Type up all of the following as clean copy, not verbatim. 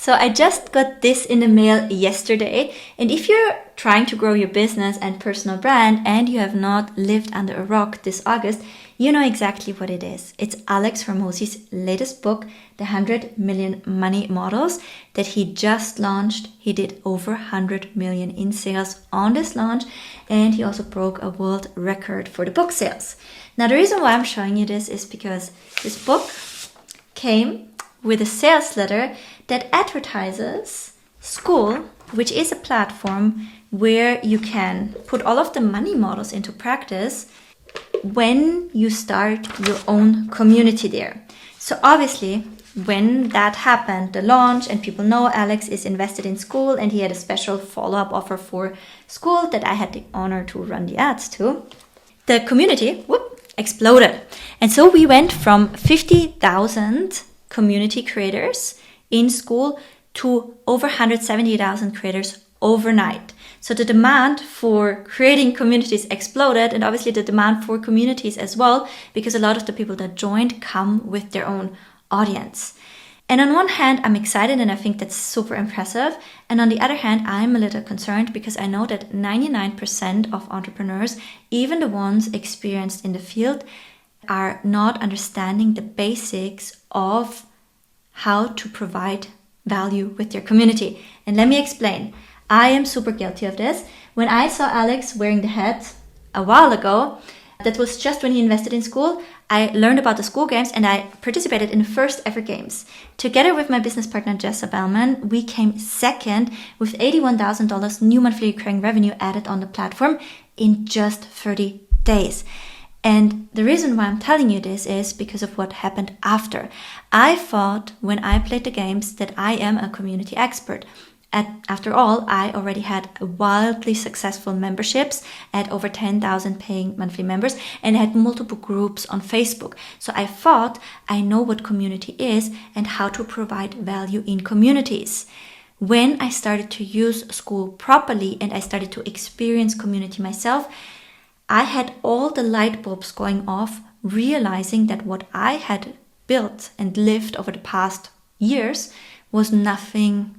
So I just got this in the mail yesterday. And if you're trying to grow your business and personal brand and you have not lived under a rock this August, you know exactly what it is. It's Alex Hormozi's latest book, The 100 Million Money Models, that he just launched. He did over 100 million in sales on this launch, and he also broke a world record for the book sales. Now, the reason why I'm showing you this is because this book came with a sales letter that advertises Skool, which is a platform where you can put all of the money models into practice when you start your own community there. So obviously, when that happened, the launch, and people know Alex is invested in Skool, and he had a special follow-up offer for Skool that I had the honor to run the ads to, the community exploded. And so we went from 50,000 community creators in Skool to over 170,000 creators overnight. So the demand for creating communities exploded, and obviously the demand for communities as well, because a lot of the people that joined come with their own audience. And on one hand, I'm excited and I think that's super impressive. And on the other hand, I'm a little concerned because I know that 99% of entrepreneurs, even the ones experienced in the field, are not understanding the basics of how to provide value with your community. And let me explain. I am super guilty of this. When I saw Alex wearing the hat a while ago, that was just when he invested in Skool, I learned about the Skool games and I participated in the first ever games. Together with my business partner Jessa Bellman, we came second with $81,000 new monthly recurring revenue added on the platform in just 30 days. And the reason why I'm telling you this is because of what happened after. I thought when I played the games that I am a community expert. After all, I already had wildly successful memberships at over 10,000 paying monthly members and had multiple groups on Facebook. So I thought I know what community is and how to provide value in communities. When I started to use Skool properly and I started to experience community myself, I had all the light bulbs going off, realizing that what I had built and lived over the past years was nothing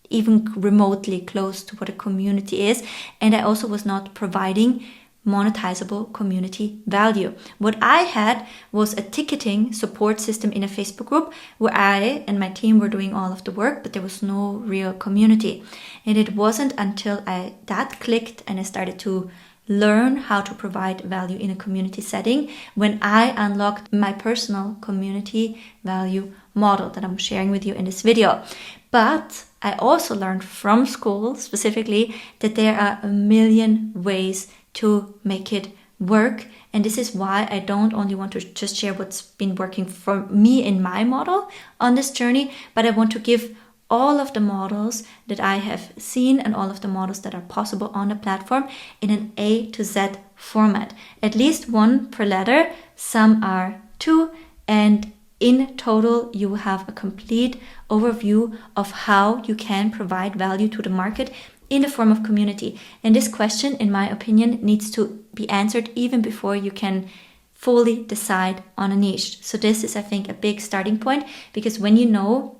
even remotely close to what a community is. And I also was not providing monetizable community value. What I had was a ticketing support system in a Facebook group where I and my team were doing all of the work, but there was no real community. And it wasn't until that clicked and I started to learn how to provide value in a community setting when I unlocked my personal community value model that I'm sharing with you in this video. But I also learned from Skool specifically that there are a million ways to make it work. And this is why I don't only want to just share what's been working for me in my model on this journey, but I want to give all of the models that I have seen and all of the models that are possible on the platform in an A to Z format. At least one per letter, some are two, and in total you will have a complete overview of how you can provide value to the market in the form of community. And this question, in my opinion, needs to be answered even before you can fully decide on a niche. So this is, I think, a big starting point, because when you know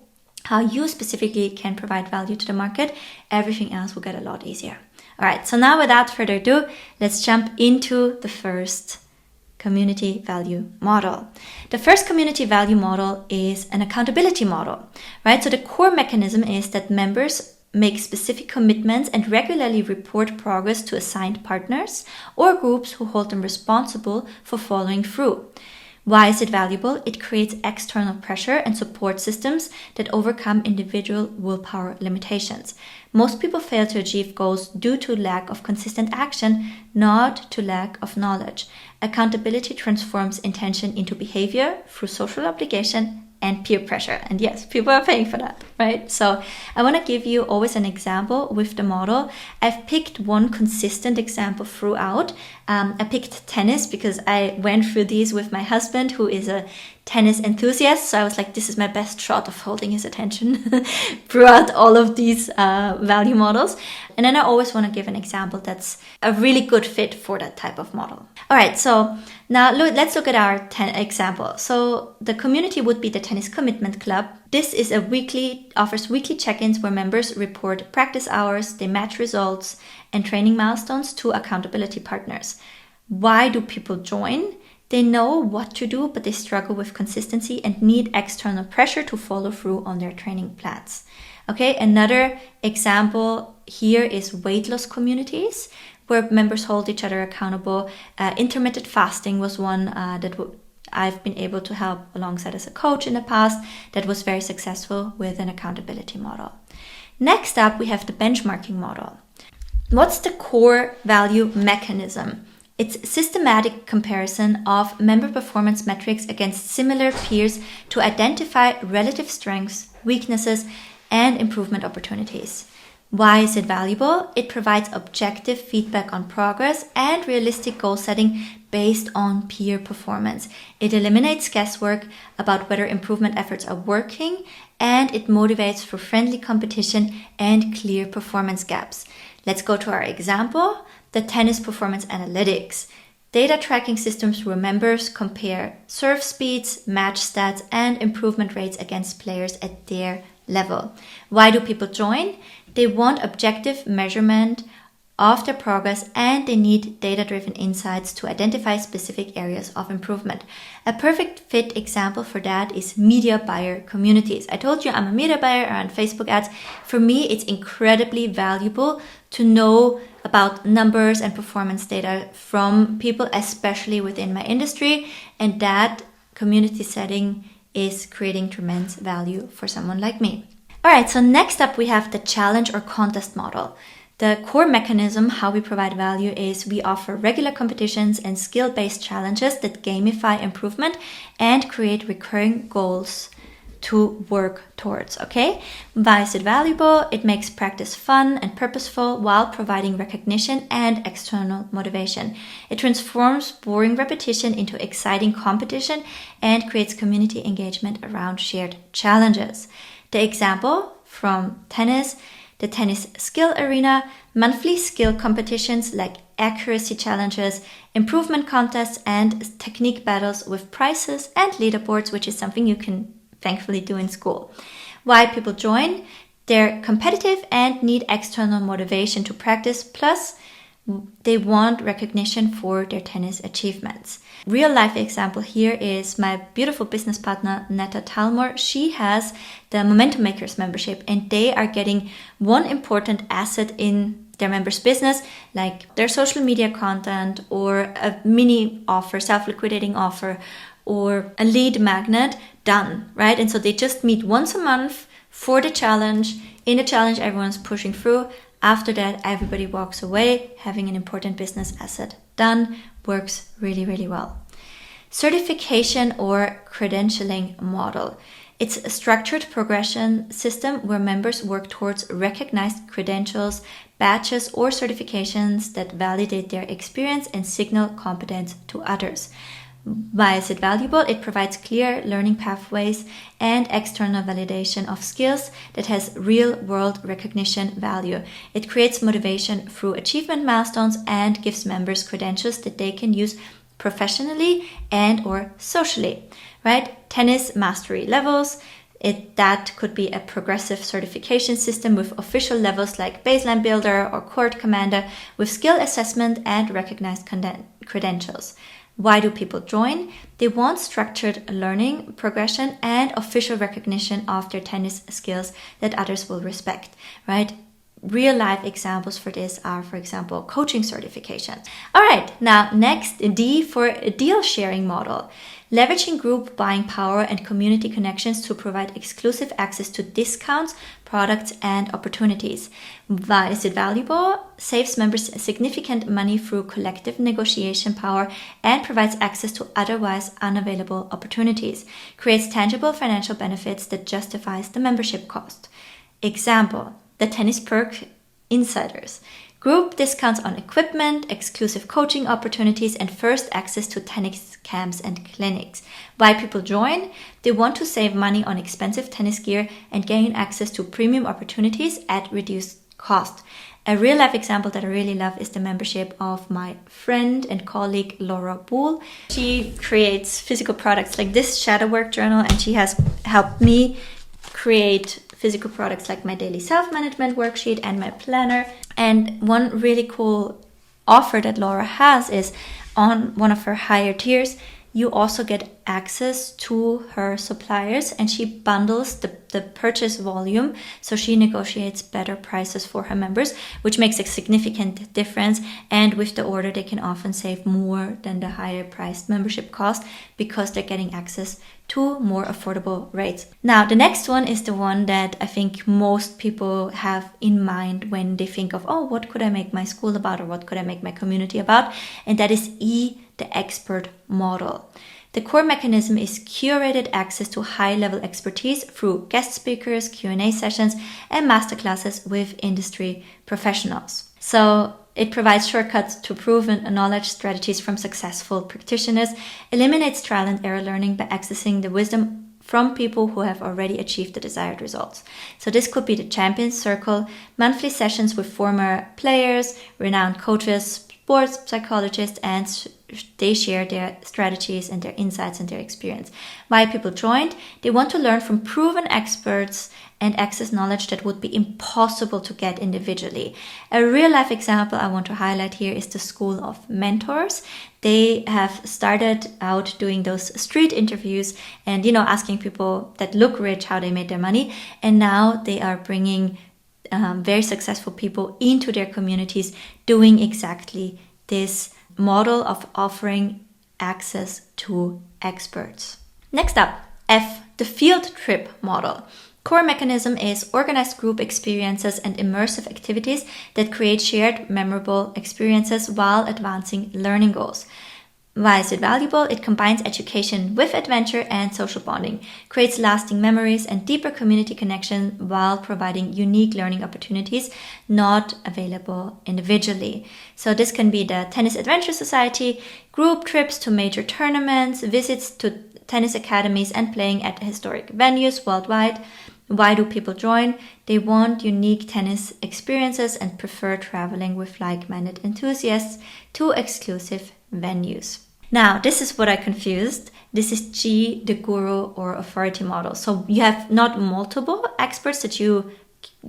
how you specifically can provide value to the market, everything else will get a lot easier. All right, so now without further ado, let's jump into the first community value model. The first community value model is an accountability model, right? So the core mechanism is that members make specific commitments and regularly report progress to assigned partners or groups who hold them responsible for following through. Why is it valuable? It creates external pressure and support systems that overcome individual willpower limitations. Most people fail to achieve goals due to lack of consistent action, not to lack of knowledge. Accountability transforms intention into behavior through social obligation and peer pressure. And yes, people are paying for that, right? So I want to give you always an example with the model. I've picked one consistent example throughout. I picked tennis because I went through these with my husband, who is a tennis enthusiast. So I was like, this is my best shot of holding his attention throughout all of these value models. And then I always want to give an example that's a really good fit for that type of model. All right, so Now let's look at our example. So the community would be the Tennis Commitment Club. This is offers weekly check-ins where members report practice hours, they match results and training milestones to accountability partners. Why do people join? They know what to do, but they struggle with consistency and need external pressure to follow through on their training plans. Okay, another example here is weight loss communities where members hold each other accountable. Intermittent fasting was one that I've been able to help alongside as a coach in the past that was very successful with an accountability model. Next up, we have the benchmarking model. What's the core value mechanism? It's systematic comparison of member performance metrics against similar peers to identify relative strengths, weaknesses, and improvement opportunities. Why is it valuable? It provides objective feedback on progress and realistic goal setting based on peer performance. It eliminates guesswork about whether improvement efforts are working, and it motivates for friendly competition and clear performance gaps. Let's go to our example, the tennis performance analytics. Data tracking systems where members compare serve speeds, match stats, and improvement rates against players at their level. Why do people join? They want objective measurement of their progress and they need data-driven insights to identify specific areas of improvement. A perfect fit example for that is media buyer communities. I told you I'm a media buyer around Facebook ads. For me, it's incredibly valuable to know about numbers and performance data from people, especially within my industry, and that community setting is creating tremendous value for someone like me. All right, so next up we have the challenge or contest model. The core mechanism, how we provide value, is we offer regular competitions and skill-based challenges that gamify improvement and create recurring goals to work towards, okay? Why is it valuable? It makes practice fun and purposeful while providing recognition and external motivation. It transforms boring repetition into exciting competition and creates community engagement around shared challenges. The example from tennis, the tennis skill arena, monthly skill competitions like accuracy challenges, improvement contests, and technique battles with prizes and leaderboards, which is something you can thankfully do in school. Why people join? They're competitive and need external motivation to practice, plus they want recognition for their tennis achievements. Real life example here is my beautiful business partner, Netta Talmor. She has the Momentum Makers membership and they are getting one important asset in their members' business, like their social media content or a mini offer, self-liquidating offer, or a lead magnet done, right? And so they just meet once a month for the challenge. In the challenge, everyone's pushing through. After that, everybody walks away having an important business asset done. Works really, really well. Certification or credentialing model. It's a structured progression system where members work towards recognized credentials, badges, or certifications that validate their experience and signal competence to others. Why is it valuable? It provides clear learning pathways and external validation of skills that has real-world recognition value. It creates motivation through achievement milestones and gives members credentials that they can use professionally and or socially, right? Tennis mastery levels. That could be a progressive certification system with official levels like Baseline Builder or Court Commander with skill assessment and recognized credentials. Why do people join? They want structured learning, progression, and official recognition of their tennis skills that others will respect, right? Real life examples for this are, for example, coaching certifications. All right, now next, D for a deal sharing model. Leveraging group buying power and community connections to provide exclusive access to discounts, products, and opportunities. Why is it valuable? Saves members significant money through collective negotiation power and provides access to otherwise unavailable opportunities. Creates tangible financial benefits that justifies the membership cost. Example, the Tennis Perk Insiders. Group discounts on equipment, exclusive coaching opportunities, and first access to tennis camps and clinics. Why people join? They want to save money on expensive tennis gear and gain access to premium opportunities at reduced cost. A real life example that I really love is the membership of my friend and colleague Laura Bull. She creates physical products like this shadow work journal, and she has helped me create physical products like my daily self-management worksheet and my planner. And one really cool offer that Laura has is on one of her higher tiers, you also get access to her suppliers, and she bundles the purchase volume. So she negotiates better prices for her members, which makes a significant difference. And with the order, they can often save more than the higher priced membership cost because they're getting access to more affordable rates. Now, the next one is the one that I think most people have in mind when they think of, oh, what could I make my school about, or what could I make my community about? And that is the expert model. The core mechanism is curated access to high-level expertise through guest speakers, Q&A sessions, and masterclasses with industry professionals. So it provides shortcuts to proven knowledge strategies from successful practitioners, eliminates trial and error learning by accessing the wisdom from people who have already achieved the desired results. So this could be the Champions Circle, monthly sessions with former players, renowned coaches, sports psychologists, and they share their strategies and their insights and their experience. Why people joined? They want to learn from proven experts and access knowledge that would be impossible to get individually. A real life example I want to highlight here is the School of Mentors. They have started out doing those street interviews and, asking people that look rich how they made their money. And now they are bringing very successful people into their communities doing exactly this model of offering access to experts. Next up, F, the Fieldtrip Model. Core mechanism is organized group experiences and immersive activities that create shared memorable experiences while advancing learning goals. Why is it valuable? It combines education with adventure and social bonding, creates lasting memories and deeper community connection while providing unique learning opportunities not available individually. So this can be the Tennis Adventure Society, group trips to major tournaments, visits to tennis academies, and playing at historic venues worldwide. Why do people join? They want unique tennis experiences and prefer traveling with like-minded enthusiasts to exclusive venues. Now, this is what I confused. This is G, the guru or authority model. So you have not multiple experts that you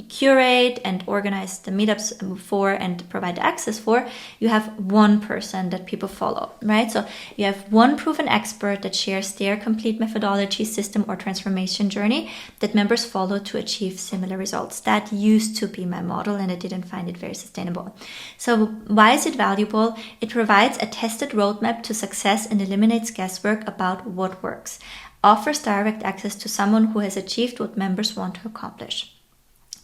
curate and organize the meetups for and provide access for. You have one person that people follow, right? So you have one proven expert that shares their complete methodology, system, or transformation journey that members follow to achieve similar results. That used to be my model, and I didn't find it very sustainable. So why is it valuable? It provides a tested roadmap to success and eliminates guesswork about what works. Offers direct access to someone who has achieved what members want to accomplish.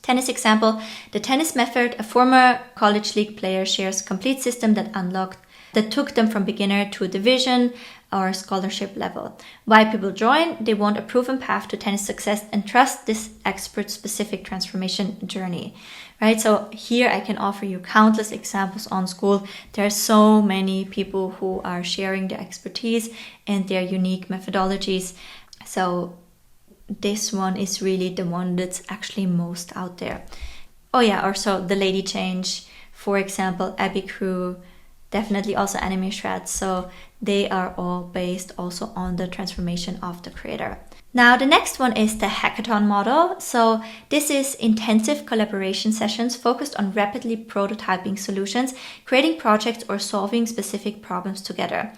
Tennis example, the tennis method, a former college league player shares complete system that took them from beginner to division or scholarship level. Why people join? They want a proven path to tennis success and trust this expert-specific transformation journey, right? So here I can offer you countless examples on Skool. There are so many people who are sharing their expertise and their unique methodologies. So this one is really the one that's actually most out there. Oh yeah, also the Lady Change, for example, Abby Crew, definitely also Anime Shreds. So they are all based also on the transformation of the creator. Now the next one is the Hackathon Model. So this is intensive collaboration sessions focused on rapidly prototyping solutions, creating projects or solving specific problems together.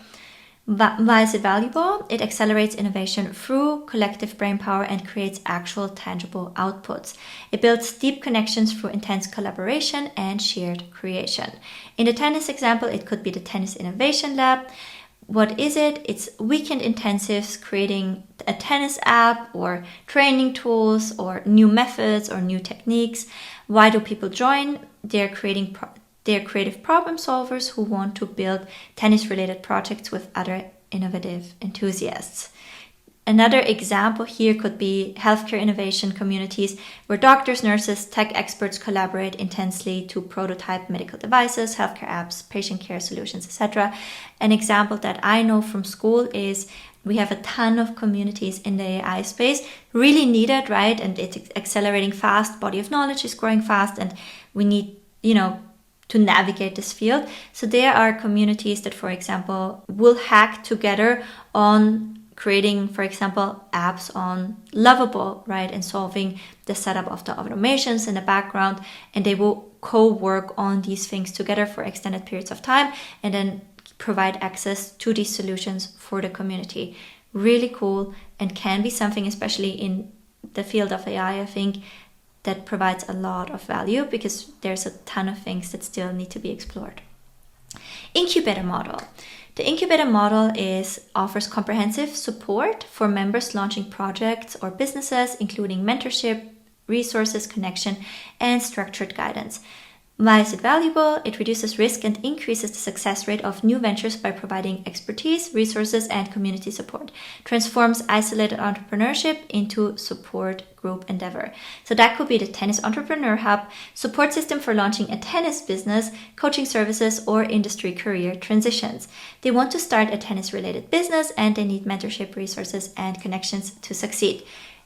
Why is it valuable? It accelerates innovation through collective brainpower and creates actual tangible outputs. It builds deep connections through intense collaboration and shared creation. In the tennis example, it could be the Tennis Innovation Lab. What is it? It's weekend intensives creating a tennis app or training tools or new methods or new techniques. Why do people join? They're creative problem solvers who want to build tennis-related projects with other innovative enthusiasts. Another example here could be healthcare innovation communities where doctors, nurses, tech experts collaborate intensely to prototype medical devices, healthcare apps, patient care solutions, etc. An example that I know from Skool is we have a ton of communities in the AI space, really needed, right? And it's accelerating fast, body of knowledge is growing fast, and we need to navigate this field. So there are communities that, for example, will hack together on creating, for example, apps on Lovable, right? And solving the setup of the automations in the background. And they will co-work on these things together for extended periods of time and then provide access to these solutions for the community. Really cool, and can be something, especially in the field of AI, I think, that provides a lot of value because there's a ton of things that still need to be explored. Incubator Model. The Incubator Model offers comprehensive support for members launching projects or businesses, including mentorship, resources, connection, and structured guidance. Why is it valuable? It reduces risk and increases the success rate of new ventures by providing expertise, resources, and community support. Transforms isolated entrepreneurship into support group endeavor. So that could be the Tennis Entrepreneur Hub, support system for launching a tennis business, coaching services, or industry career transitions. They want to start a tennis-related business and they need mentorship, resources, and connections to succeed.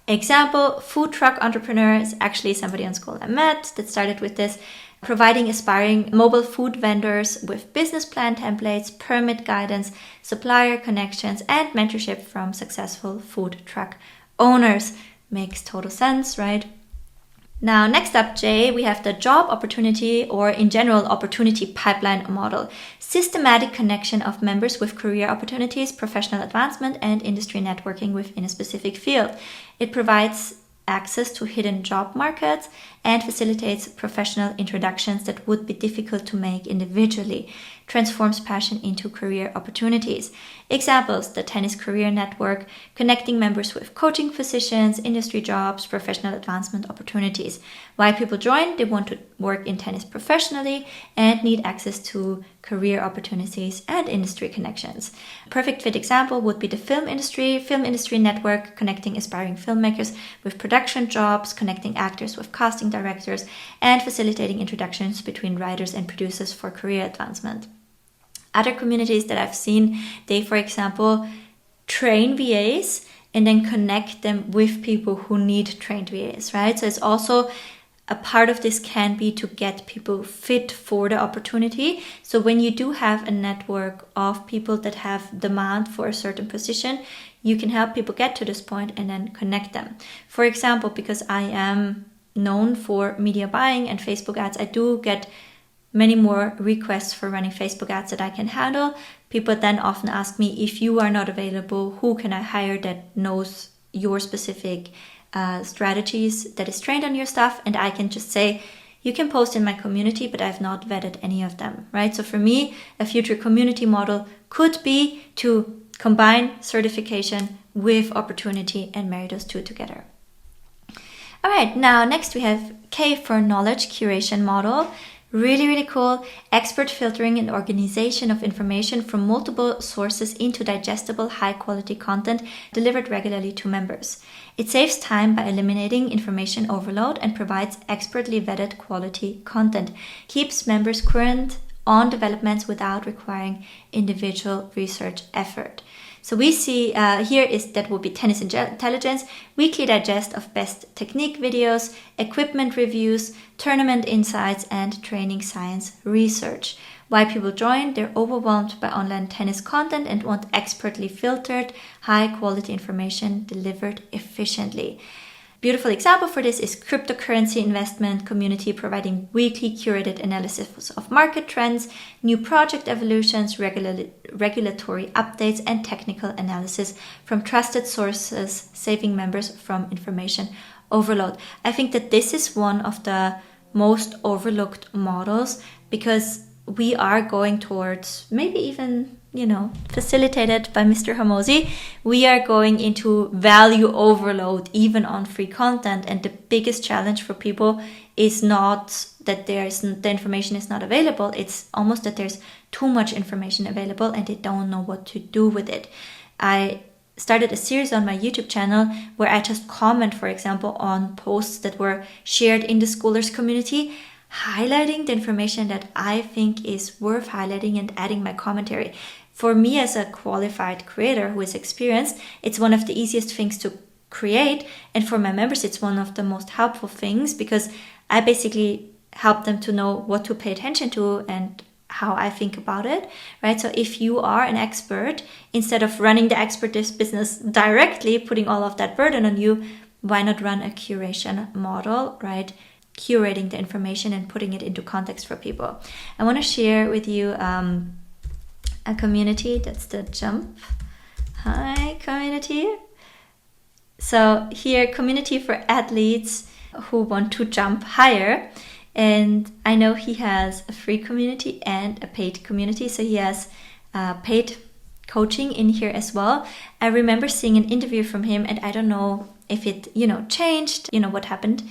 Example, food truck entrepreneur is actually somebody on Skool I met that started with this, providing aspiring mobile food vendors with business plan templates, permit guidance, supplier connections, and mentorship from successful food truck owners. Makes total sense, right? Now, next up, Jay, we have the job opportunity, or in general, opportunity pipeline model. Systematic connection of members with career opportunities, professional advancement, and industry networking within a specific field. It provides access to hidden job markets and facilitates professional introductions that would be difficult to make individually. Transforms passion into career opportunities. Examples: the Tennis Career Network, connecting members with coaching positions, industry jobs, professional advancement opportunities. Why people join? They want to work in tennis professionally and need access to career opportunities and industry connections. A perfect fit example would be the film industry network, connecting aspiring filmmakers with production jobs, connecting actors with casting directors, and facilitating introductions between writers and producers for career advancement. Other communities that I've seen, they, for example, train VAs and then connect them with people who need trained VAs, right? So it's also a part of this can be to get people fit for the opportunity. So when you do have a network of people that have demand for a certain position, you can help people get to this point and then connect them. For example, because I am known for media buying and Facebook ads, I do get many more requests for running Facebook ads that I can handle. People then often ask me, if you are not available, who can I hire that knows your specific strategies, that is trained on your stuff? And I can just say, you can post in my community, but I've not vetted any of them, right? So for me, a future community model could be to combine certification with opportunity and marry those two together. All right, now next we have K for Knowledge Curation Model. Really, really cool. Expert filtering and organization of information from multiple sources into digestible, high-quality content delivered regularly to members. It saves time by eliminating information overload and provides expertly vetted quality content. Keeps members current on developments without requiring individual research effort. So we see that will be Tennis Intelligence, weekly digest of best technique videos, equipment reviews, tournament insights, and training science research. Why people join? They're overwhelmed by online tennis content and want expertly filtered, high quality information delivered efficiently. Beautiful example for this is cryptocurrency investment community, providing weekly curated analysis of market trends, new project evolutions, regulatory updates, and technical analysis from trusted sources, saving members from information overload. I think that this is one of the most overlooked models because we are going towards, maybe even facilitated by Mr. Hormozi, we are going into value overload even on free content. And the biggest challenge for people is not that the information is not available. It's almost that there's too much information available and they don't know what to do with it. I started a series on my YouTube channel where I just comment, for example, on posts that were shared in the Schoolers community, highlighting the information that I think is worth highlighting and adding my commentary. For me as a qualified creator who is experienced, it's one of the easiest things to create. And for my members, it's one of the most helpful things because I basically help them to know what to pay attention to and how I think about it, right? So if you are an expert, instead of running the expert business directly, putting all of that burden on you, why not run a curation model, right? Curating the information and putting it into context for people. I want to share with you a community. That's the jump. Hi, community. So here, community for athletes who want to jump higher. And I know he has a free community and a paid community. So he has paid coaching in here as well. I remember seeing an interview from him, and I don't know if it, changed, what happened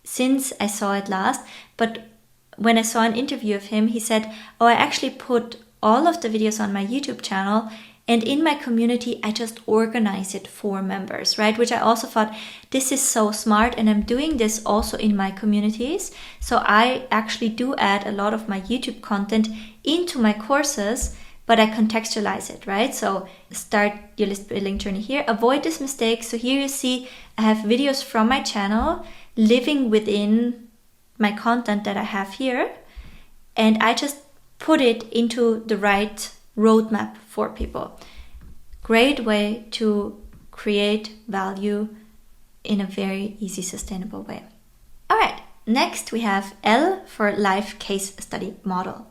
since I saw it last. But when I saw an interview of him, he said, I actually put all of the videos on my YouTube channel, and in my community, I just organize it for members, right? Which I also thought, this is so smart, and I'm doing this also in my communities. So I actually do add a lot of my YouTube content into my courses, but I contextualize it, right? So start your list building journey here, avoid this mistake. So here you see, I have videos from my channel living within my content that I have here, and I just put it into the right roadmap for people. Great way to create value in a very easy, sustainable way. All right, next we have L for Life Case Study Model.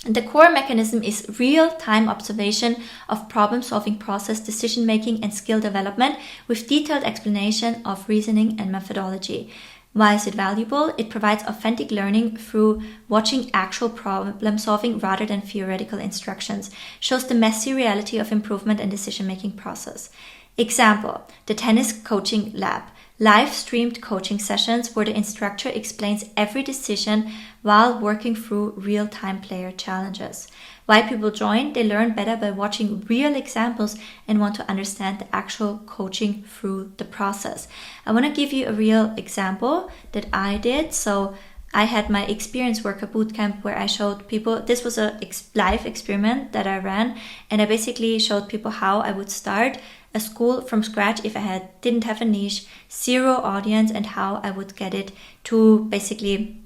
And the core mechanism is real-time observation of problem-solving process, decision-making, and skill development with detailed explanation of reasoning and methodology. Why is it valuable? It provides authentic learning through watching actual problem solving rather than theoretical instructions, shows the messy reality of improvement and decision-making process. Example, the tennis coaching lab. Live streamed coaching sessions where the instructor explains every decision while working through real-time player challenges. Why people join? They learn better by watching real examples and want to understand the actual coaching through the process. I want to give you a real example that I did. So I had my experience worker bootcamp where I showed people, this was a live experiment that I ran, and I basically showed people how I would start a school from scratch if I didn't have a niche, zero audience, and how I would get it to basically,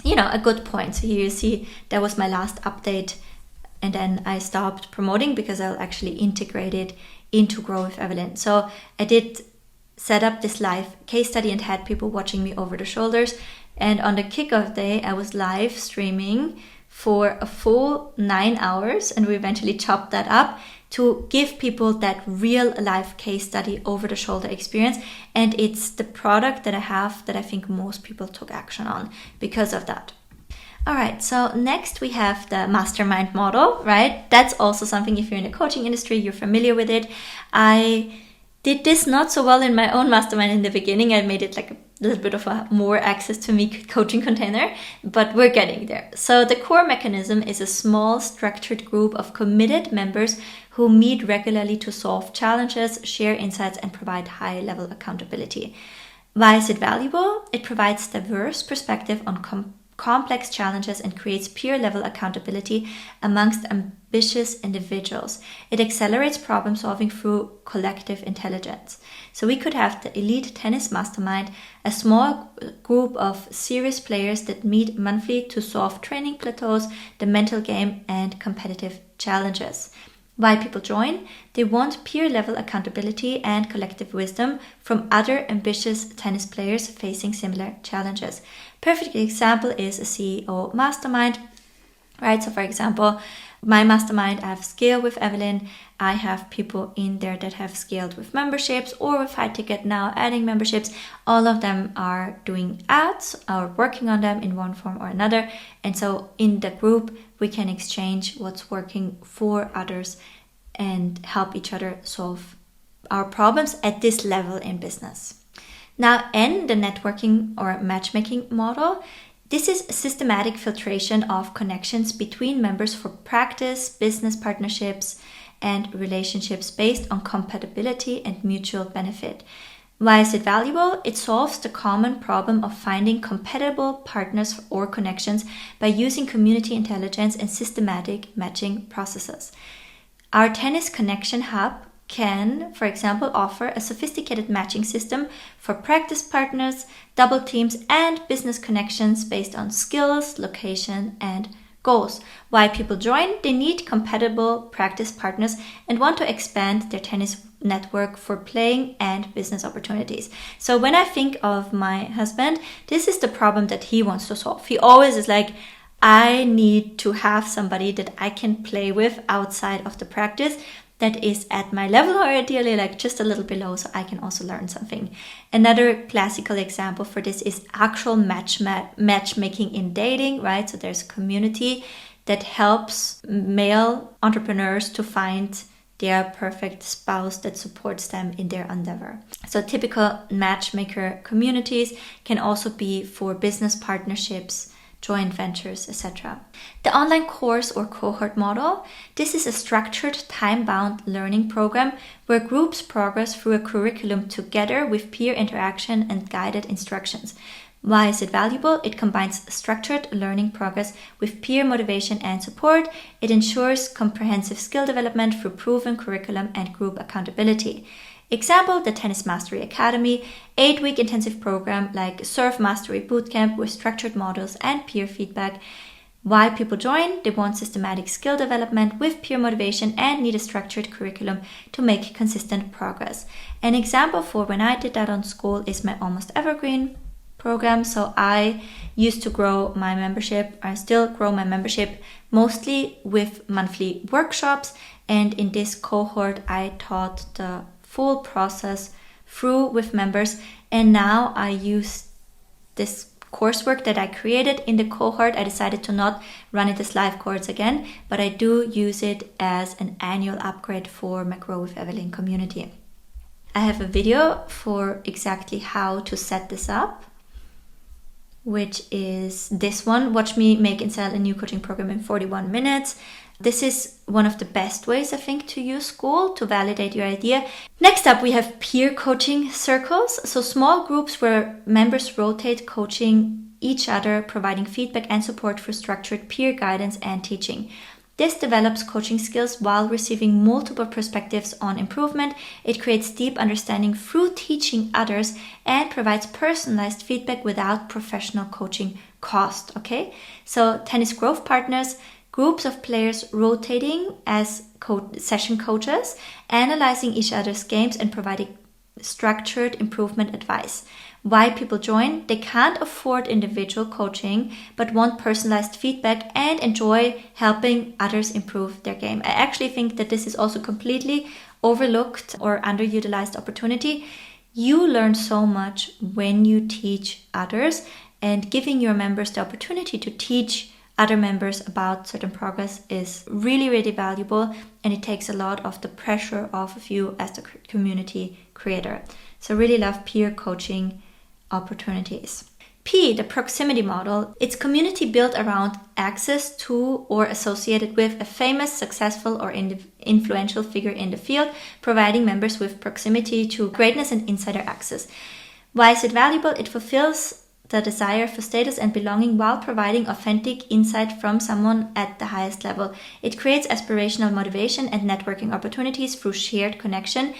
a good point. So here you see that was my last update, and then I stopped promoting because I'll actually integrate it into Grow with Evelyn. So I did set up this live case study and had people watching me over the shoulders. And on the kickoff day, I was live streaming for a full 9 hours, and we eventually chopped that up to give people that real life case study over the shoulder experience. And it's the product that I have that I think most people took action on because of that. All right, so next we have the Mastermind Model, right? That's also something, if you're in the coaching industry, you're familiar with it. I did this not so well in my own mastermind in the beginning. I made it like a little bit of a more access to me coaching container, but we're getting there. So the core mechanism is a small structured group of committed members who meet regularly to solve challenges, share insights, and provide high-level accountability. Why is it valuable? It provides diverse perspective on complex challenges and creates peer-level accountability amongst ambitious individuals. It accelerates problem solving through collective intelligence. So we could have the elite tennis mastermind, a small group of serious players that meet monthly to solve training plateaus, the mental game, and competitive challenges. Why people join? They want peer-level accountability and collective wisdom from other ambitious tennis players facing similar challenges. Perfect example is a CEO mastermind, right? So for example, my mastermind, I have Scale with Evelyn. I have people in there that have scaled with memberships or with high ticket now adding memberships. All of them are doing ads or working on them in one form or another. And so in the group, we can exchange what's working for others and help each other solve our problems at this level in business. Now, N, the networking or matchmaking model. This is systematic filtration of connections between members for practice, business partnerships, and relationships based on compatibility and mutual benefit. Why is it valuable? It solves the common problem of finding compatible partners or connections by using community intelligence and systematic matching processes. Our tennis connection hub can, for example, offer a sophisticated matching system for practice partners, double teams, and business connections based on skills, location, and goals. Why people join? They need compatible practice partners and want to expand their tennis network for playing and business opportunities. So when I think of my husband, this is the problem that he wants to solve. He always is like, I need to have somebody that I can play with outside of the practice that is at my level, or ideally like just a little below, so I can also learn something. Another classical example for this is actual matchmaking in dating, right? So there's a community that helps male entrepreneurs to find their perfect spouse that supports them in their endeavor. So typical matchmaker communities can also be for business partnerships, joint ventures, etc. The online course or cohort model, this is a structured, time-bound learning program where groups progress through a curriculum together with peer interaction and guided instructions. Why is it valuable? It combines structured learning progress with peer motivation and support. It ensures comprehensive skill development through proven curriculum and group accountability. Example, the Tennis Mastery Academy, 8-week intensive program like Serve Mastery Bootcamp with structured models and peer feedback. Why people join? They want systematic skill development with peer motivation and need a structured curriculum to make consistent progress. An example for when I did that on Skool is my Almost Evergreen program. So I used to grow my membership, I still grow my membership mostly with monthly workshops, and in this cohort I taught the full process through with members, and now I use this coursework that I created in the cohort. I decided to not run it as live course again, but I do use it as an annual upgrade for my Grow with Evelyn community. I have a video for exactly how to set this up, which is this one. Watch me make and sell a new coaching program in 41 minutes. This is one of the best ways, I think, to use Skool to validate your idea. Next up, we have peer coaching circles. So small groups where members rotate coaching each other, providing feedback and support for structured peer guidance and teaching. This develops coaching skills while receiving multiple perspectives on improvement. It creates deep understanding through teaching others and provides personalized feedback without professional coaching cost. Okay, so tennis growth partners, groups of players rotating as session coaches, analyzing each other's games and providing structured improvement advice. Why people join? They can't afford individual coaching but want personalized feedback and enjoy helping others improve their game. I actually think that this is also completely overlooked or underutilized opportunity. You learn so much when you teach others, and giving your members the opportunity to teach other members about certain progress is really, really valuable, and it takes a lot of the pressure off of you as the community creator. So really love peer coaching opportunities. P, the proximity model. It's community built around access to or associated with a famous, successful, or influential figure in the field, providing members with proximity to greatness and insider access. Why is it valuable? It fulfills the desire for status and belonging while providing authentic insight from someone at the highest level. It creates aspirational motivation and networking opportunities through shared connection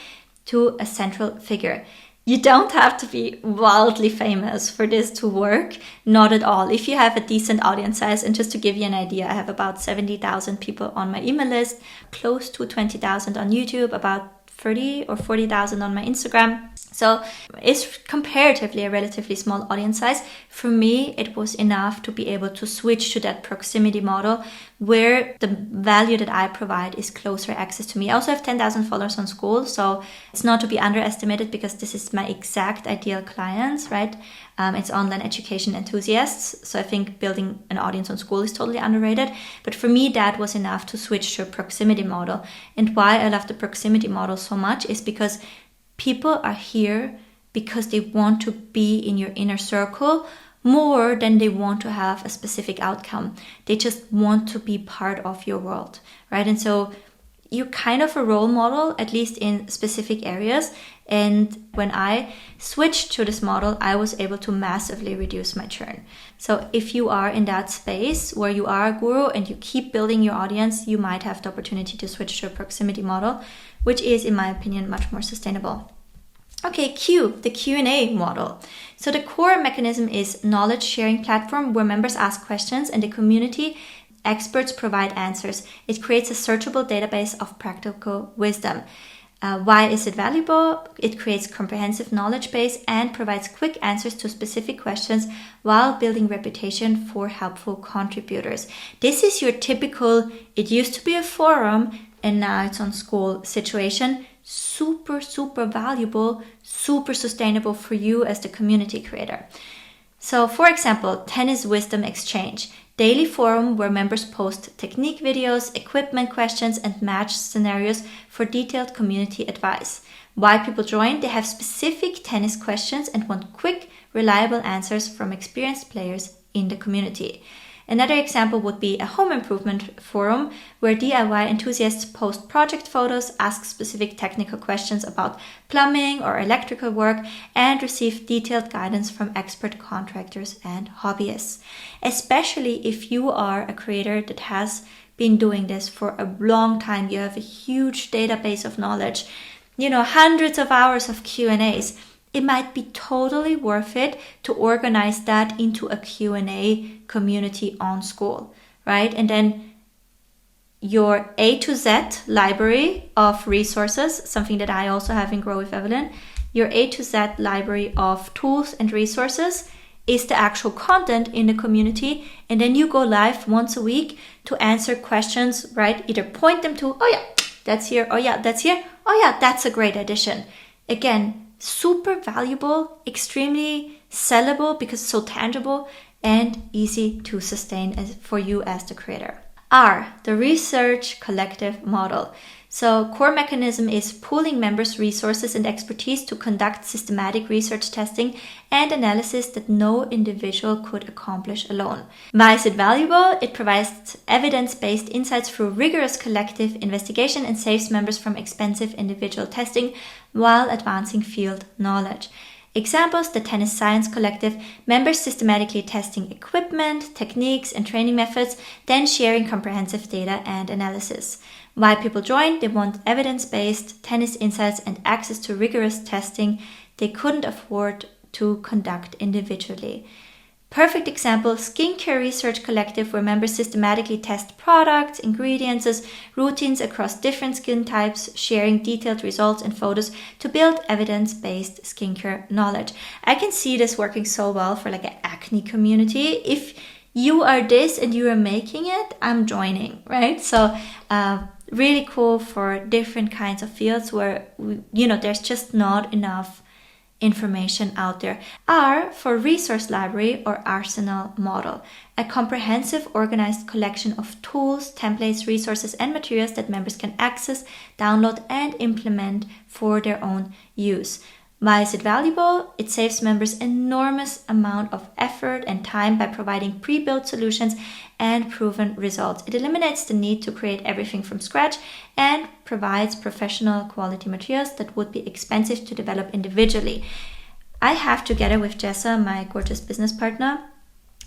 to a central figure. You don't have to be wildly famous for this to work, not at all. If you have a decent audience size, and just to give you an idea, I have about 70,000 people on my email list, close to 20,000 on YouTube, about 30 or 40,000 on my Instagram. So it's comparatively a relatively small audience size. For me, it was enough to be able to switch to that proximity model where the value that I provide is closer access to me. I also have 10,000 followers on Skool, so it's not to be underestimated because this is my exact ideal clients, right? It's online education enthusiasts. So I think building an audience on Skool is totally underrated. But for me, that was enough to switch to a proximity model. And why I love the proximity model so much is because people are here because they want to be in your inner circle more than they want to have a specific outcome. They just want to be part of your world, right? And so you're kind of a role model, at least in specific areas. And when I switched to this model, I was able to massively reduce my churn. So if you are in that space where you are a guru and you keep building your audience, you might have the opportunity to switch to a proximity model. which is, in my opinion, much more sustainable. Okay, the Q&A model. So the core mechanism is knowledge sharing platform where members ask questions and the community experts provide answers. It creates a searchable database of practical wisdom. Why is it valuable? It creates comprehensive knowledge base and provides quick answers to specific questions while building reputation for helpful contributors. This is your typical, it used to be a forum and now it's on Skool situation. Super, super valuable, super sustainable for you as the community creator. So for example, tennis wisdom exchange. Daily forum where members post technique videos, equipment questions, and match scenarios for detailed community advice. Why people join? They have specific tennis questions and want quick, reliable answers from experienced players in the community. Another example would be a home improvement forum where DIY enthusiasts post project photos, ask specific technical questions about plumbing or electrical work, and receive detailed guidance from expert contractors and hobbyists. Especially if you are a creator that has been doing this for a long time, you have a huge database of knowledge, hundreds of hours of Q&As. It might be totally worth it to organize that into a Q&A community on Skool, right? And then your A to Z library of resources, something that I also have in Grow with Evelyn, your A to Z library of tools and resources is the actual content in the community. And then you go live once a week to answer questions, right? Either point them to, oh yeah, that's here. Oh yeah, that's here. Oh yeah, that's a great addition. Again, super valuable, extremely sellable because it's so tangible and easy to sustain for you as the creator. R, the research collective model. So core mechanism is pooling members' resources and expertise to conduct systematic research testing and analysis that no individual could accomplish alone. Why is it valuable? It provides evidence-based insights through rigorous collective investigation and saves members from expensive individual testing while advancing field knowledge. Examples: the Tennis Science Collective, members systematically testing equipment, techniques, and training methods, then sharing comprehensive data and analysis. Why people join? They want evidence-based tennis insights and access to rigorous testing they couldn't afford to conduct individually. Perfect example, Skincare Research Collective, where members systematically test products, ingredients, routines across different skin types, sharing detailed results and photos to build evidence-based skincare knowledge. I can see this working so well for like an acne community. If you are this and you are making it, I'm joining, right? So really cool for different kinds of fields where, there's just not enough information out there. R for resource library or arsenal model, a comprehensive organized collection of tools, templates, resources, and materials that members can access, download, and implement for their own use. Why is it valuable? It saves members enormous amount of effort and time by providing pre-built solutions and proven results. It eliminates the need to create everything from scratch and provides professional quality materials that would be expensive to develop individually. I have, together with Jessa, my gorgeous business partner,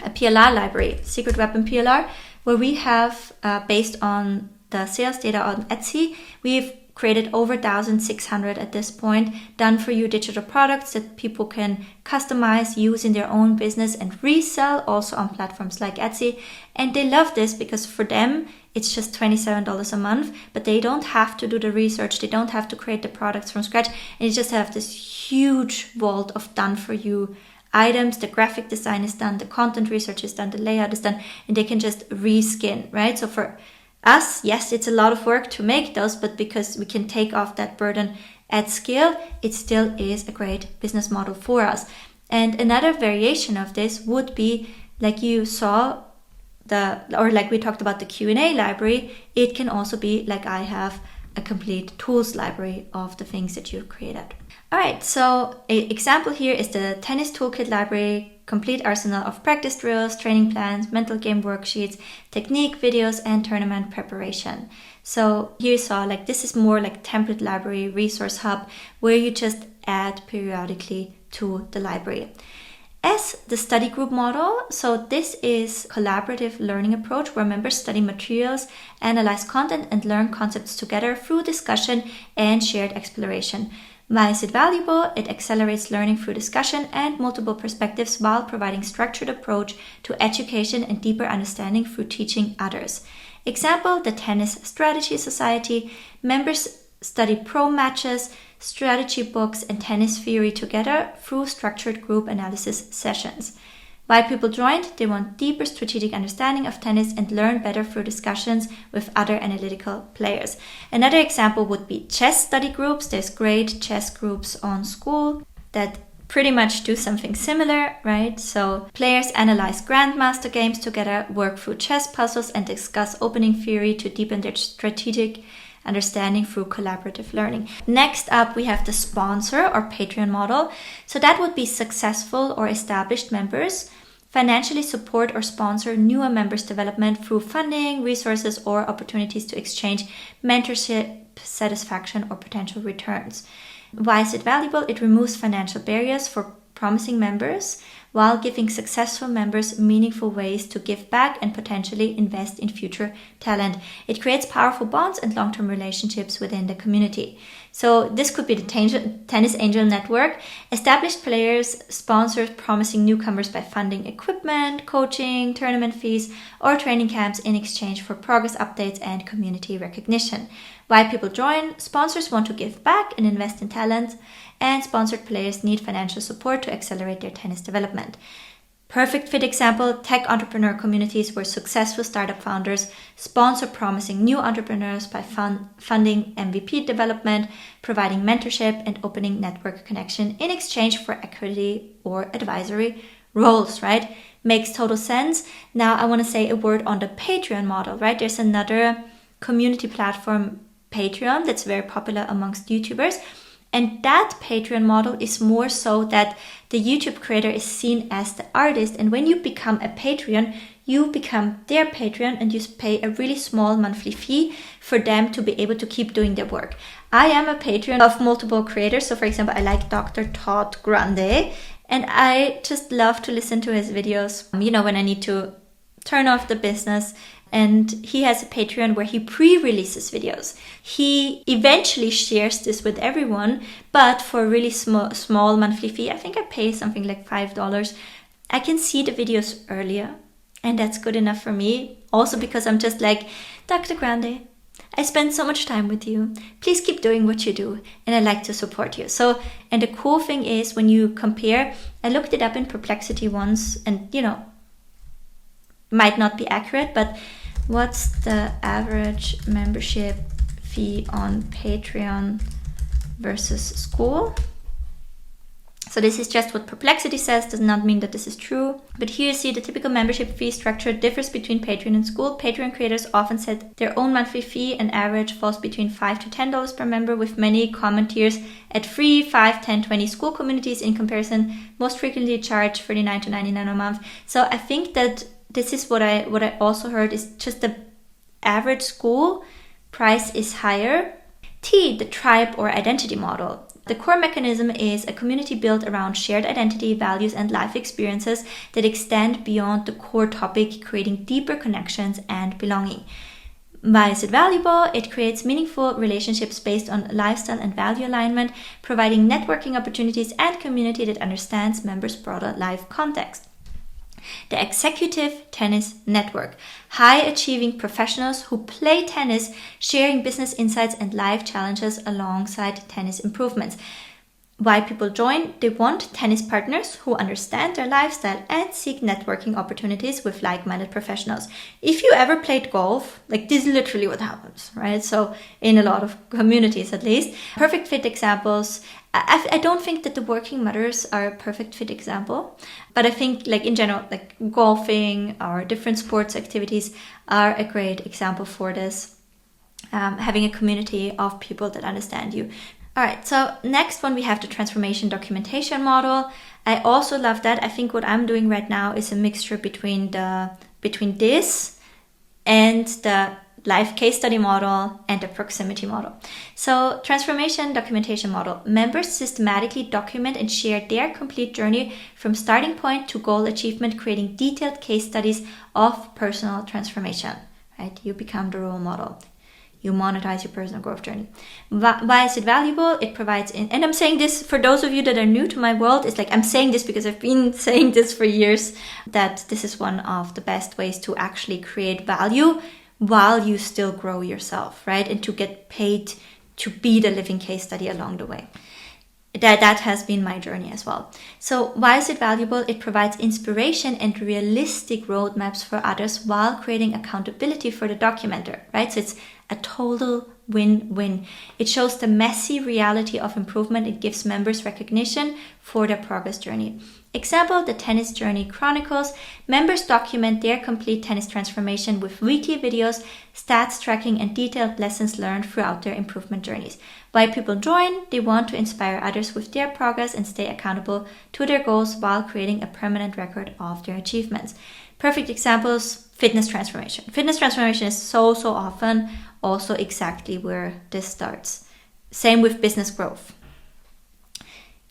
a PLR library, Secret Weapon PLR, where we have, based on the sales data on Etsy, we've created over 1,600 at this point, done for you digital products that people can customize, use in their own business and resell also on platforms like Etsy. And they love this because for them, it's just $27 a month, but they don't have to do the research. They don't have to create the products from scratch. And you just have this huge vault of done for you items. The graphic design is done, the content research is done, the layout is done, and they can just reskin, right? So for us, yes, it's a lot of work to make those, but because we can take off that burden at scale, it still is a great business model for us. And another variation of this would be, like you saw, like we talked about the Q&A library, it can also be like I have a complete tools library of the things that you've created. All right, so an example here is the Tennis Toolkit Library, complete arsenal of practice drills, training plans, mental game worksheets, technique videos, and tournament preparation. So here you saw, like, this is more like template library, resource hub, where you just add periodically to the library. S, the study group model. So this is collaborative learning approach where members study materials, analyze content, and learn concepts together through discussion and shared exploration. Why is it valuable? It accelerates learning through discussion and multiple perspectives while providing structured approach to education and deeper understanding through teaching others. Example, the Tennis Strategy Society. Members study pro matches, strategy books, and tennis theory together through structured group analysis sessions. Why people joined? They want deeper strategic understanding of tennis and learn better through discussions with other analytical players. Another example would be chess study groups. There's great chess groups on Skool that pretty much do something similar, right? So players analyze grandmaster games together, work through chess puzzles, and discuss opening theory to deepen their strategic understanding through collaborative learning. Next up, we have the sponsor or Patreon model. So that would be successful or established members financially support or sponsor newer members' development through funding, resources, or opportunities to exchange mentorship, satisfaction, or potential returns. Why is it valuable? It removes financial barriers for promising members while giving successful members meaningful ways to give back and potentially invest in future talent. It creates powerful bonds and long-term relationships within the community. So this could be the Tennis Angel Network. Established players sponsor promising newcomers by funding equipment, coaching, tournament fees, or training camps in exchange for progress updates and community recognition. Why people join? Sponsors want to give back and invest in talent, and sponsored players need financial support to accelerate their tennis development. Perfect fit example, tech entrepreneur communities where successful startup founders sponsor promising new entrepreneurs by funding MVP development, providing mentorship, and opening network connection in exchange for equity or advisory roles, right? Makes total sense. Now I want to say a word on the Patreon model, right? There's another community platform, Patreon, that's very popular amongst YouTubers. And that Patreon model is more so that the YouTube creator is seen as the artist. And when you become a Patreon, you become their Patreon and you pay a really small monthly fee for them to be able to keep doing their work. I am a Patreon of multiple creators. So for example, I like Dr. Todd Grande and I just love to listen to his videos, when I need to turn off the business. And he has a Patreon where he pre-releases videos. He eventually shares this with everyone, but for a really small monthly fee, I think I pay something like $5. I can see the videos earlier, and that's good enough for me. Also because I'm just like, Dr. Grande, I spend so much time with you. Please keep doing what you do, and I like to support you. So, and the cool thing is when you compare, I looked it up in Perplexity once, and might not be accurate, but what's the average membership fee on Patreon versus Skool? So this is just what Perplexity says, does not mean that this is true. But here you see the typical membership fee structure differs between Patreon and Skool. Patreon creators often set their own monthly fee and average falls between $5 to $10 per member, with many common tiers at $3, $5, $10, $20. Skool communities in comparison most frequently charge $39 to $99 a month. So I think that this is what I also heard is just the average Skool price is higher. T, the tribe or identity model. The core mechanism is a community built around shared identity, values, and life experiences that extend beyond the core topic, creating deeper connections and belonging. Why is it valuable? It creates meaningful relationships based on lifestyle and value alignment, providing networking opportunities and community that understands members' broader life context. The Executive Tennis Network. High-achieving professionals who play tennis, sharing business insights and life challenges alongside tennis improvements. Why people join? They want tennis partners who understand their lifestyle and seek networking opportunities with like-minded professionals. If you ever played golf, this is literally what happens, right? So in a lot of communities at least. Perfect fit examples. I don't think that the working mothers are a perfect fit example, but I think in general, golfing or different sports activities are a great example for this. Having a community of people that understand you. All right, so next one we have the transformation documentation model. I also love that. I think what I'm doing right now is a mixture between this and the live case study model, and a proximity model. So transformation documentation model. Members systematically document and share their complete journey from starting point to goal achievement, creating detailed case studies of personal transformation. Right? You become the role model. You monetize your personal growth journey. Why is it valuable? It provides, and I'm saying this for those of you that are new to my world, it's like I'm saying this because I've been saying this for years, that this is one of the best ways to actually create value while you still grow yourself, right? And to get paid to be the living case study along the way. That has been my journey as well. So why is it valuable? It provides inspiration and realistic roadmaps for others while creating accountability for the documenter, right? So it's a total win-win. It shows the messy reality of improvement. It gives members recognition for their progress journey. Example, the Tennis Journey Chronicles. Members document their complete tennis transformation with weekly videos, stats tracking, and detailed lessons learned throughout their improvement journeys. Why people join? They want to inspire others with their progress and stay accountable to their goals while creating a permanent record of their achievements. Perfect examples, fitness transformation. Fitness transformation is so often also exactly where this starts. Same with business growth.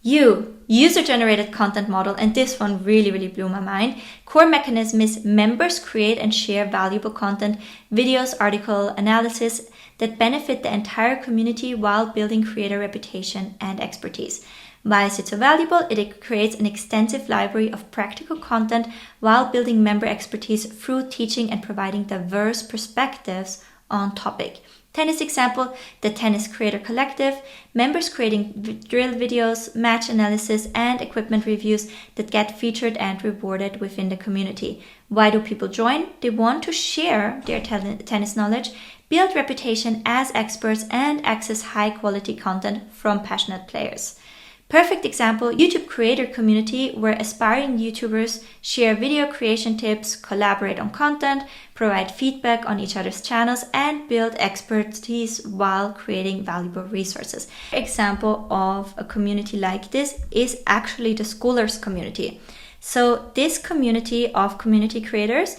User-generated content model, and this one really blew my mind. Core mechanism is members create and share valuable content, videos, article analysis that benefit the entire community while building creator reputation and expertise. Why is it so valuable? It creates an extensive library of practical content while building member expertise through teaching and providing diverse perspectives on topic. Tennis example, the Tennis Creator Collective, members creating drill videos, match analysis, and equipment reviews that get featured and rewarded within the community. Why do people join? They want to share their tennis knowledge, build reputation as experts, and access high-quality content from passionate players. Perfect example, YouTube creator community where aspiring YouTubers share video creation tips, collaborate on content, provide feedback on each other's channels, and build expertise while creating valuable resources. Example of a community like this is actually the Schoolers community. So this community of community creators,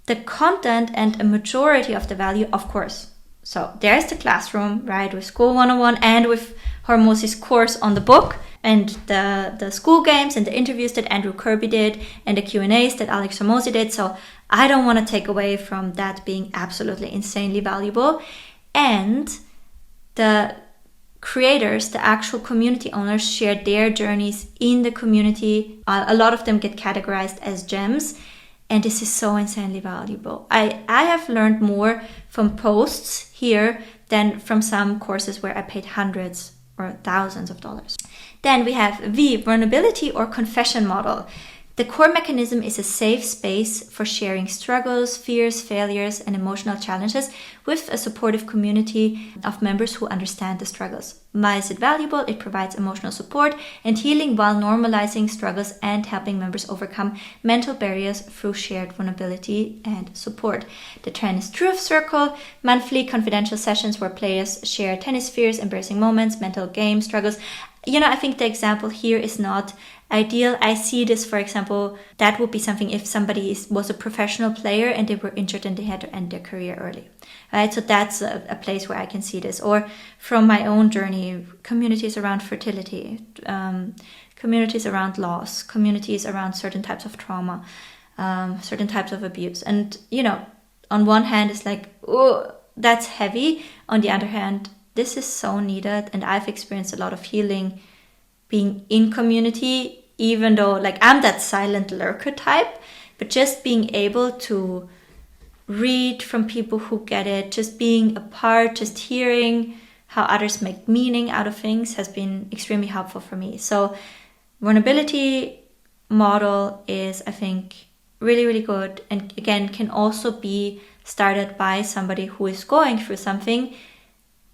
the content and a majority of the value, of course. So there's the classroom, right, with School 101 and with Hormosi's course on the book, and the school games and the interviews that Andrew Kirby did and the Q&As that Alex Hormozi did. So I don't want to take away from that being absolutely insanely valuable. And the creators, the actual community owners, share their journeys in the community. A lot of them get categorized as gems. And this is so insanely valuable. I have learned more from posts here than from some courses where I paid hundreds or thousands of dollars. Then we have vulnerability or confession model. The core mechanism is a safe space for sharing struggles, fears, failures, and emotional challenges with a supportive community of members who understand the struggles. Why is it valuable? It provides emotional support and healing while normalizing struggles and helping members overcome mental barriers through shared vulnerability and support. The Tennis Truth Circle, monthly confidential sessions where players share tennis fears, embarrassing moments, mental game struggles. I think the example here is not ideal. I see this, for example, that would be something if somebody was a professional player and they were injured and they had to end their career early, right? So that's a place where I can see this. Or from my own journey, communities around fertility, communities around loss, communities around certain types of trauma, certain types of abuse. And, on one hand, it's like, oh, that's heavy. On the other hand, this is so needed, and I've experienced a lot of healing being in community, even though I'm that silent lurker type, but just being able to read from people who get it, just being a part, just hearing how others make meaning out of things has been extremely helpful for me. So vulnerability model is, I think, really good, and again can also be started by somebody who is going through something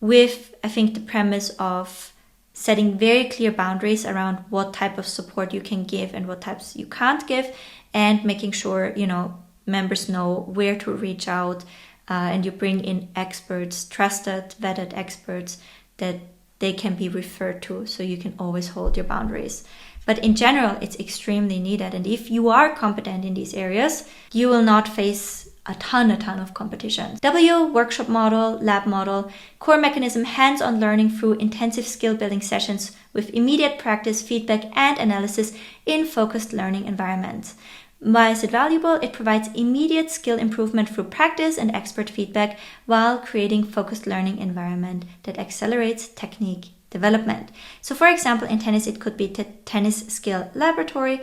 with, I think, the premise of setting very clear boundaries around what type of support you can give and what types you can't give, and making sure, members know where to reach out, and you bring in experts, trusted, vetted experts that they can be referred to, so you can always hold your boundaries. But in general, it's extremely needed. And if you are competent in these areas, you will not face a ton of competitions. W, workshop model, lab model, core mechanism, hands-on learning through intensive skill building sessions with immediate practice, feedback, and analysis in focused learning environments. Why is it valuable? It provides immediate skill improvement through practice and expert feedback while creating focused learning environment that accelerates technique development. So for example, in tennis, it could be the tennis skill laboratory.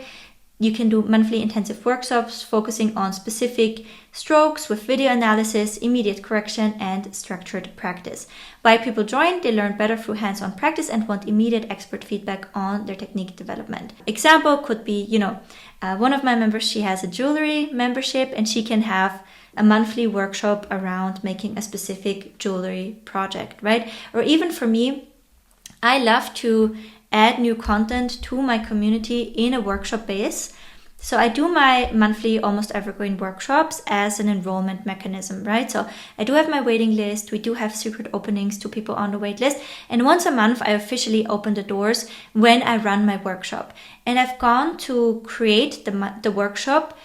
You can do monthly intensive workshops focusing on specific strokes with video analysis, immediate correction, and structured practice. Why people join? They learn better through hands-on practice and want immediate expert feedback on their technique development. Example could be, one of my members, she has a jewelry membership and she can have a monthly workshop around making a specific jewelry project, right? Or even for me, I love to add new content to my community in a workshop base. So I do my monthly almost evergreen workshops as an enrollment mechanism, right? So I do have my waiting list. We do have secret openings to people on the wait list. And once a month, I officially open the doors when I run my workshop. And I've gone to create the workshop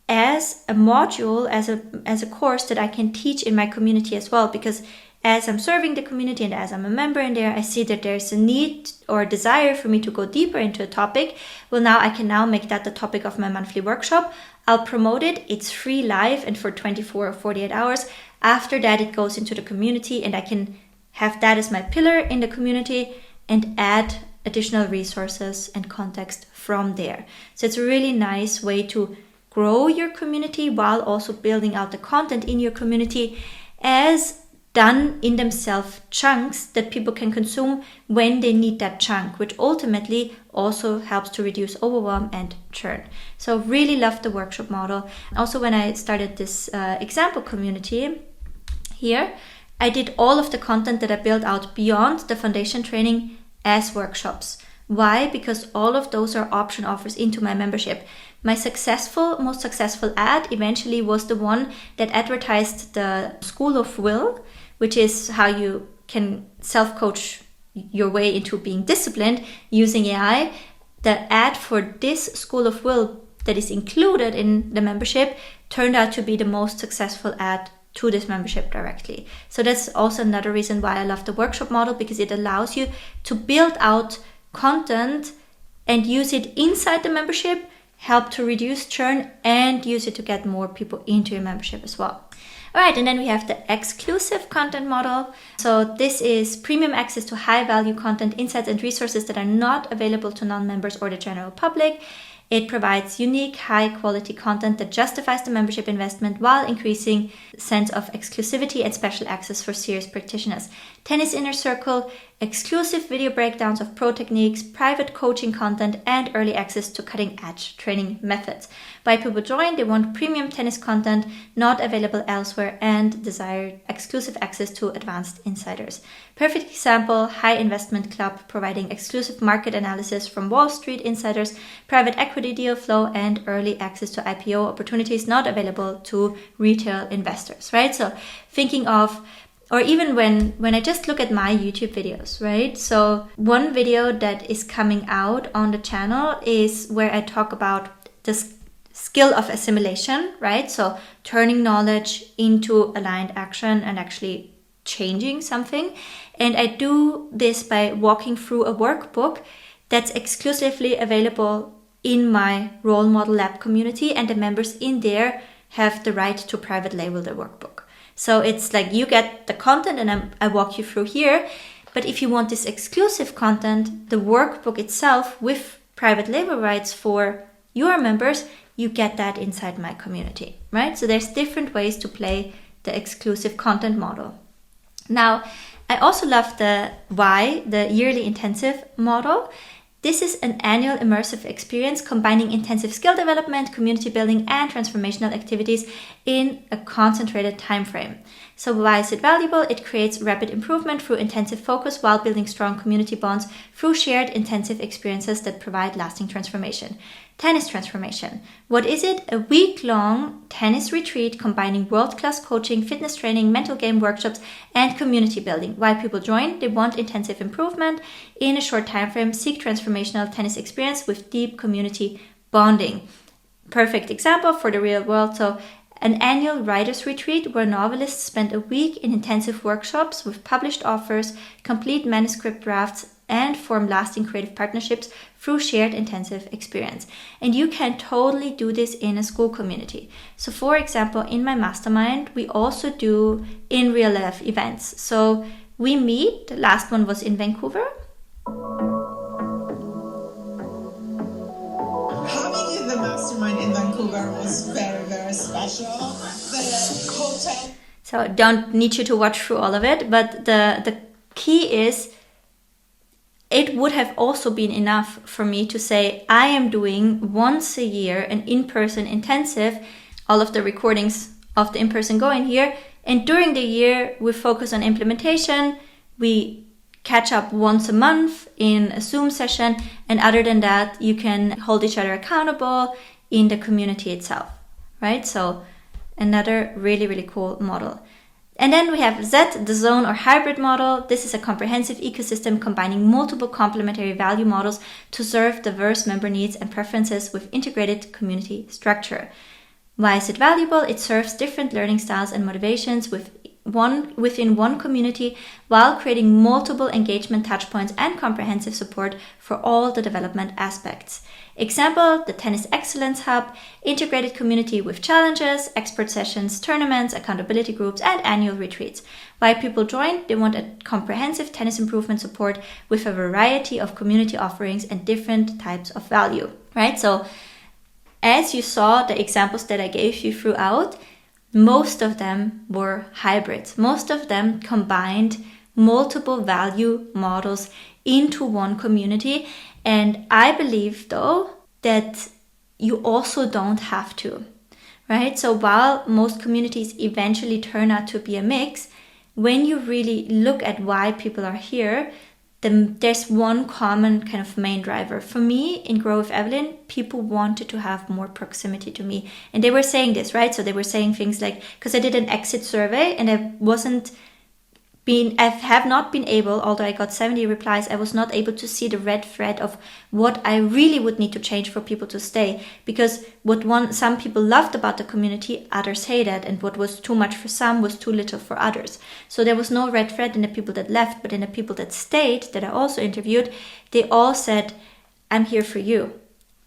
as a module, as a course that I can teach in my community as well, because as I'm serving the community and as I'm a member in there, I see that there's a need or a desire for me to go deeper into a topic. Well, now I can make that the topic of my monthly workshop. I'll promote it. It's free live and for 24 or 48 hours. After that, it goes into the community and I can have that as my pillar in the community and add additional resources and context from there. So it's a really nice way to grow your community while also building out the content in your community as done in themselves chunks that people can consume when they need that chunk, which ultimately also helps to reduce overwhelm and churn. So really love the workshop model. Also, when I started this example community here, I did all of the content that I built out beyond the foundation training as workshops. Why? Because all of those are option offers into my membership. My most successful ad eventually was the one that advertised the School of Will, which is how you can self-coach your way into being disciplined using AI. The ad for this School of Will that is included in the membership turned out to be the most successful ad to this membership directly. So that's also another reason why I love the workshop model, because it allows you to build out content and use it inside the membership, help to reduce churn, and use it to get more people into your membership as well. All right, and then we have the exclusive content model. So this is premium access to high value content, insights, and resources that are not available to non-members or the general public. It provides unique, high-quality content that justifies the membership investment while increasing sense of exclusivity and special access for serious practitioners. Tennis Inner Circle, exclusive video breakdowns of pro techniques, private coaching content, and early access to cutting-edge training methods. Why people join? They want premium tennis content not available elsewhere and desire exclusive access to advanced insiders. Perfect example, high investment club providing exclusive market analysis from Wall Street insiders, private equity deal flow, and early access to IPO opportunities not available to retail investors, right? So thinking of, or even when I just look at my YouTube videos, right? So one video that is coming out on the channel is where I talk about the skill of assimilation, right? So turning knowledge into aligned action and actually changing something. And I do this by walking through a workbook that's exclusively available in my Role Model Lab community, and the members in there have the right to private label the workbook. So it's like you get the content and I walk you through here. But if you want this exclusive content, the workbook itself with private label rights for your members, you get that inside my community, right? So there's different ways to play the exclusive content model. Now, I also love the yearly intensive model. This is an annual immersive experience combining intensive skill development, community building, and transformational activities in a concentrated time frame. So why is it valuable? It creates rapid improvement through intensive focus while building strong community bonds through shared intensive experiences that provide lasting transformation. Tennis transformation. What is it? A week-long tennis retreat combining world-class coaching, fitness training, mental game workshops, and community building. Why people join? They want intensive improvement in a short time frame, seek transformational tennis experience with deep community bonding. Perfect example for the real world. So an annual writers' retreat where novelists spend a week in intensive workshops with published authors, complete manuscript drafts, and form lasting creative partnerships through shared intensive experience. And you can totally do this in a school community. So for example, in my mastermind, we also do in real life events. So we meet, the last one was in Vancouver. Having the mastermind in Vancouver was very, very special. The hotel. So don't need you to watch through all of it, but the key is, it would have also been enough for me to say, I am doing once a year an in-person intensive, all of the recordings of the in-person go in here. And during the year, we focus on implementation. We catch up once a month in a Zoom session. And other than that, you can hold each other accountable in the community itself, right? So another really, really cool model. And then we have Z, the zone or hybrid model. This is a comprehensive ecosystem combining multiple complementary value models to serve diverse member needs and preferences with integrated community structure. Why is it valuable? It serves different learning styles and motivations within one community while creating multiple engagement touchpoints and comprehensive support for all the development aspects. Example, the Tennis Excellence Hub, integrated community with challenges, expert sessions, tournaments, accountability groups, and annual retreats. Why people join? They want a comprehensive tennis improvement support with a variety of community offerings and different types of value, right? So as you saw the examples that I gave you throughout, most of them were hybrids. Most of them combined multiple value models into one community. And I believe, though, that you also don't have to, right? So while most communities eventually turn out to be a mix, when you really look at why people are here, there's one common kind of main driver. For me, in Grow with Evelyn, people wanted to have more proximity to me. And they were saying this, right? So they were saying things like, because I did an exit survey and I have not been able, although I got 70 replies, I was not able to see the red thread of what I really would need to change for people to stay. Because some people loved about the community, others hated, and what was too much for some was too little for others. So there was no red thread in the people that left, but in the people that stayed, that I also interviewed, they all said, I'm here for you.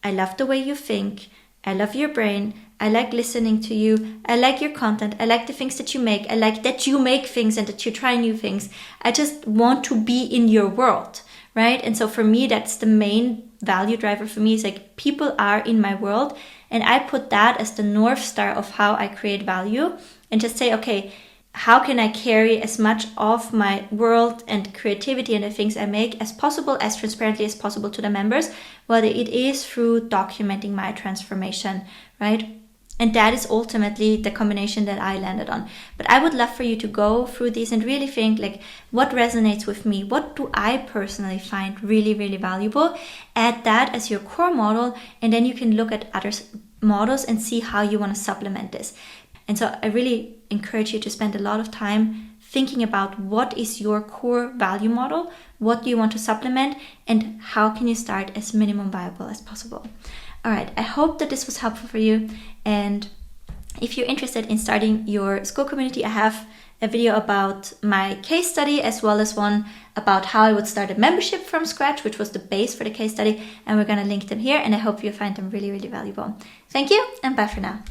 I love the way you think. I love your brain. I like listening to you. I like your content. I like the things that you make. I like that you make things and that you try new things. I just want to be in your world, right? And so for me, that's the main value driver for me, is like people are in my world, and I put that as the North Star of how I create value, and just say, okay, how can I carry as much of my world and creativity and the things I make as possible, as transparently as possible to the members, whether it is through documenting my transformation, right? And that is ultimately the combination that I landed on. But I would love for you to go through these and really think, like, what resonates with me? What do I personally find really, really valuable? Add that as your core model, and then you can look at other models and see how you want to supplement this. And so I really encourage you to spend a lot of time thinking about what is your core value model, what do you want to supplement, and how can you start as minimum viable as possible. All right, I hope that this was helpful for you. And if you're interested in starting your school community, I have a video about my case study, as well as one about how I would start a membership from scratch, which was the base for the case study. And we're going to link them here. And I hope you find them really, really valuable. Thank you, and bye for now.